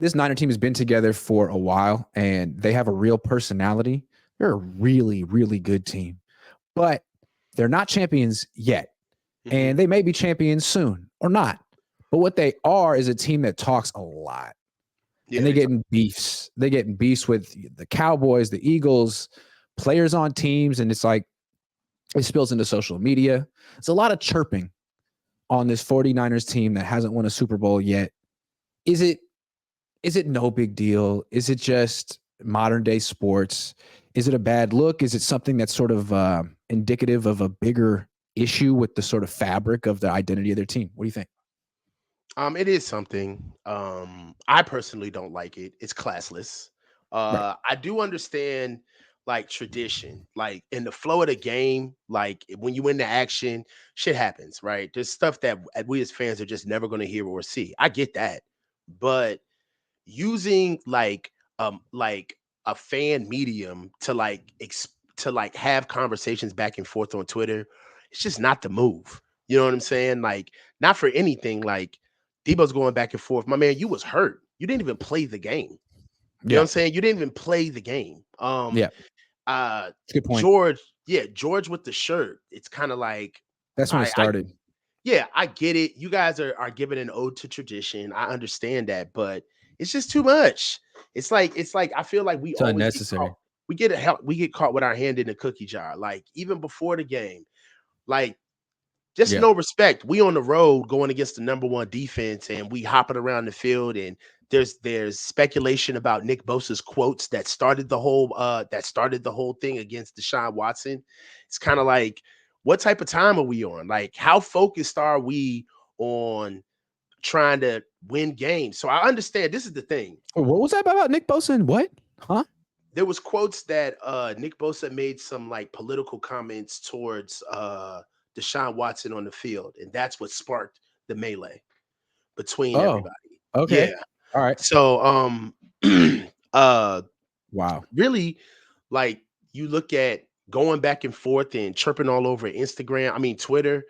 this Niner team has been together for a while, and they have a real personality. They're a really, really good team, but they're not champions yet, Hmm. and they may be champions soon or not. But what they are is a team that talks a lot, and Yeah, they they get talk. in beefs. They get in beefs with the Cowboys, the Eagles, players on teams, and it's like it spills into social media. It's a lot of chirping on this 49ers team that hasn't won a Super Bowl yet. Is it no big deal? Is it just modern day sports? Is it a bad look? Is it something that's sort of indicative of a bigger issue with the sort of fabric of the identity of their team? What do you think? It is something. I personally don't like it. It's classless. Right. I do understand like tradition, like in the flow of the game, like when you in the action, shit happens, right? There's stuff that we as fans are just never going to hear or see. I get that, but using like a fan medium to to like have conversations back and forth on Twitter, it's just not the move. You know what I'm saying? Like, not for anything. Like, Debo's going back and forth. My man, you was hurt. You didn't even play the game. You know what Yeah. I'm saying? You didn't even play the game. Yeah. Uh It's a good point. George, yeah, George with the shirt. It's kind of like That's when it I started. yeah, I get it. You guys are giving an ode to tradition. I understand that, but it's just too much. It's like I feel like we It's always get caught. unnecessary. We get caught with our hand in the cookie jar. Like even before the game, like just Yeah. no respect. We on the road going against the number one defense, and we hopping around the field. And there's speculation about Nick Bosa's quotes that started the whole thing against Deshaun Watson. It's kind of like, what type of time are we on? Like, how focused are we on trying to win games? So I understand. This is the thing. What was that about Nick Bosa and what? Huh? There was quotes that Nick Bosa made some like political comments towards Deshaun Watson on the field, and that's what sparked the melee between Oh, everybody. okay. Yeah. All right. So uh Wow. really, like, you look at going back and forth and chirping all over Instagram, I mean Twitter,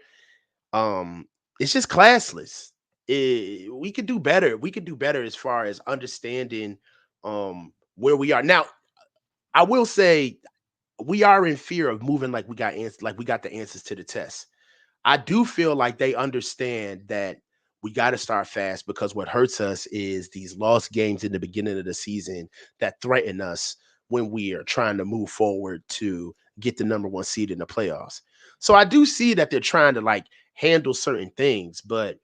um it's just classless. We could do better. We could do better as far as understanding where we are. Now, I will say we are in fear of moving like we got the answers to the test. I do feel like they understand that we got to start fast, because what hurts us is these lost games in the beginning of the season that threaten us when we are trying to move forward to get the number one seed in the playoffs. So I do see that they're trying to like handle certain things, but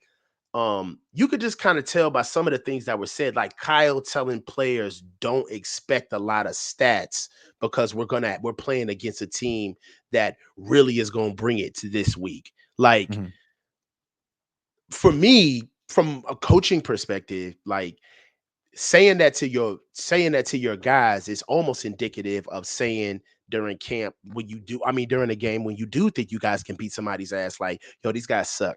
you could just kind of tell by some of the things that were said, like Kyle telling players don't expect a lot of stats because we're playing against a team that really is going to bring it to this week. Like, Mhm. for me, from a coaching perspective, like saying that to your guys is almost indicative of saying during camp, when you do, I mean during the game, when you do think you guys can beat somebody's ass, like, yo, these guys suck,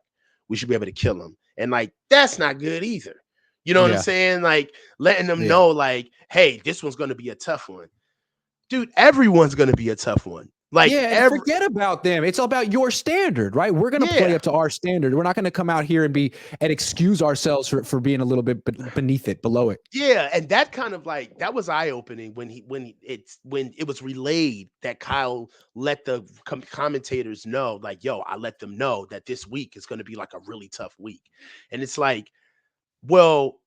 we should be able to kill them. And like, that's not good either. You know what I'm Yeah. saying? Like, letting them Yeah. know, like, hey, this one's going to be a tough one. Dude, everyone's going to be a tough one. Like, Yeah, and every forget about them. It's all about your standard, right? We're going to play yeah. up to our standard. We're not going to come out here and excuse ourselves for being a little bit beneath it, below it. Yeah, and that kind of like, that was eye opening when it was relayed that Kyle let the commentators know, like, yo, I let them know that this week is going to be like a really tough week. And it's like, well,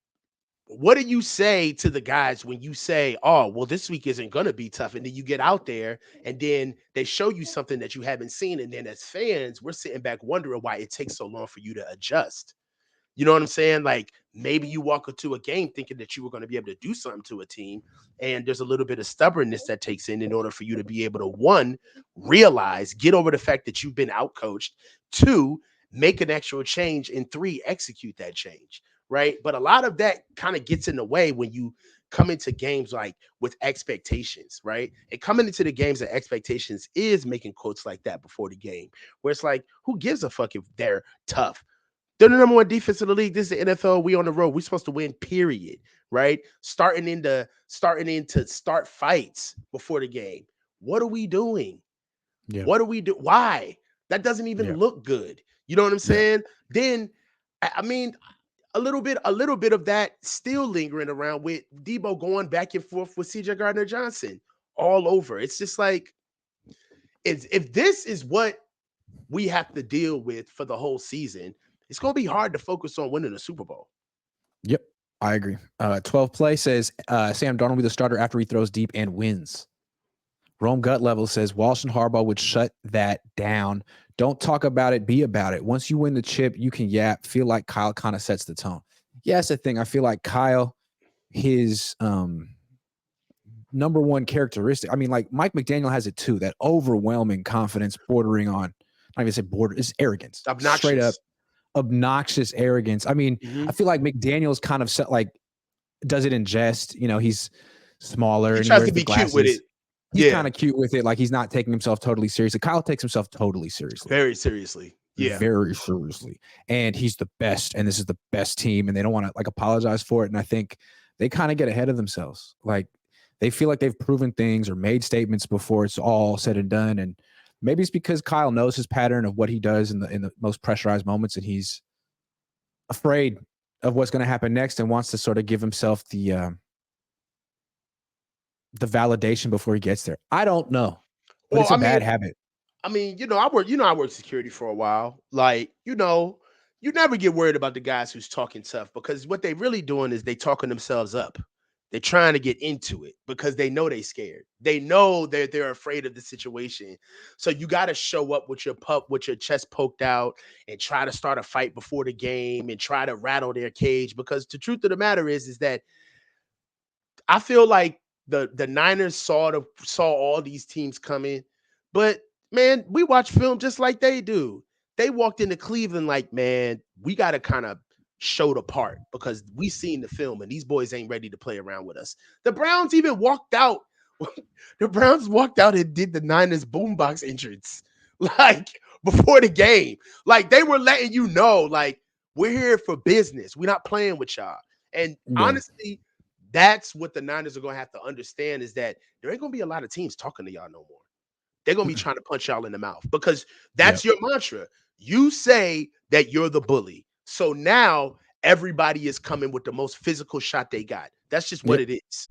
what do you say to the guys when you say, oh, well, this week isn't going to be tough? And then you get out there and then they show you something that you haven't seen. And then as fans, we're sitting back wondering why it takes so long for you to adjust. You know what I'm saying? Like, maybe you walk into a game thinking that you were going to be able to do something to a team, and there's a little bit of stubbornness that takes in order for you to be able to, one, realize, get over the fact that you've been outcoached, two, make an actual change, and three, execute that change. Right. But a lot of that kind of gets in the way when you come into games like with expectations, right? And coming into the games and expectations is making quotes like that before the game, where it's like, who gives a fuck if they're tough? They're the number one defense in the league. This is the NFL. We on the road. We're supposed to win, period. Right? Starting into start fights before the game. What are we doing? Yeah. What do we do? Why? That doesn't even Yeah. look good. You know what I'm Yeah. saying? Then, I mean, a little bit of that still lingering around with Debo going back and forth with CJ Gardner Johnson all over. It's just like, if this is what we have to deal with for the whole season, it's gonna be hard to focus on winning a Super Bowl. Yep, I agree. 12 play says Sam Darnold will be the starter after he throws deep and wins. Rome Gut Level says Walsh and Harbaugh would shut that down. Don't talk about it, be about it. Once you win the chip, you can yap. Feel like Kyle kind of sets the tone. Yeah, that's the thing. I feel like Kyle, his number one characteristic. I mean, like Mike McDaniel has it too. That overwhelming confidence, bordering on, I even say border, is arrogance. Straight up Obnoxious. obnoxious arrogance. I mean, I Mhm. feel like McDaniel's kind of set, like, does it in jest. You know, he's smaller He and he tries to wears the be cute with glasses. it. He's Yeah, kind of cute with it. Like he's not taking himself totally seriously. Kyle takes himself totally seriously, very seriously. Yeah. very seriously. And he's the best. And this is the best team. And they don't want to like apologize for it. And I think they kind of get ahead of themselves. Like they feel like they've proven things or made statements before it's all said and done. And maybe it's because Kyle knows his pattern of what he does in the most pressurized moments, and he's afraid of what's going to happen next and wants to sort of give himself the validation before he gets there. I don't know, but Well, it's a bad habit. I mean, I worked security for a while. Like, you never get worried about the guys who's talking tough, because what they really doing is they talking themselves up. They're trying to get into it because they know they scared. They know that they're afraid of the situation. So you got to show up with your with your chest poked out, and try to start a fight before the game and try to rattle their cage, because the truth of the matter is that I feel like the Niners saw all these teams coming, but man, we watch film just like they do. They walked into Cleveland like, man, we got to kind of show the part because we seen the film and these boys ain't ready to play around with us. The Browns even walked out. The Browns walked out and did the Niners boombox entrance like before the game. Like they were letting you know, like, we're here for business. We're not playing with y'all. And Yeah. honestly, that's what the Niners are going to have to understand, is that there ain't going to be a lot of teams talking to y'all no more. They're going to be trying to punch y'all in the mouth, because Yep. that's your mantra. You say that you're the bully. So now everybody is coming with the most physical shot they got. That's just what Yep. it is.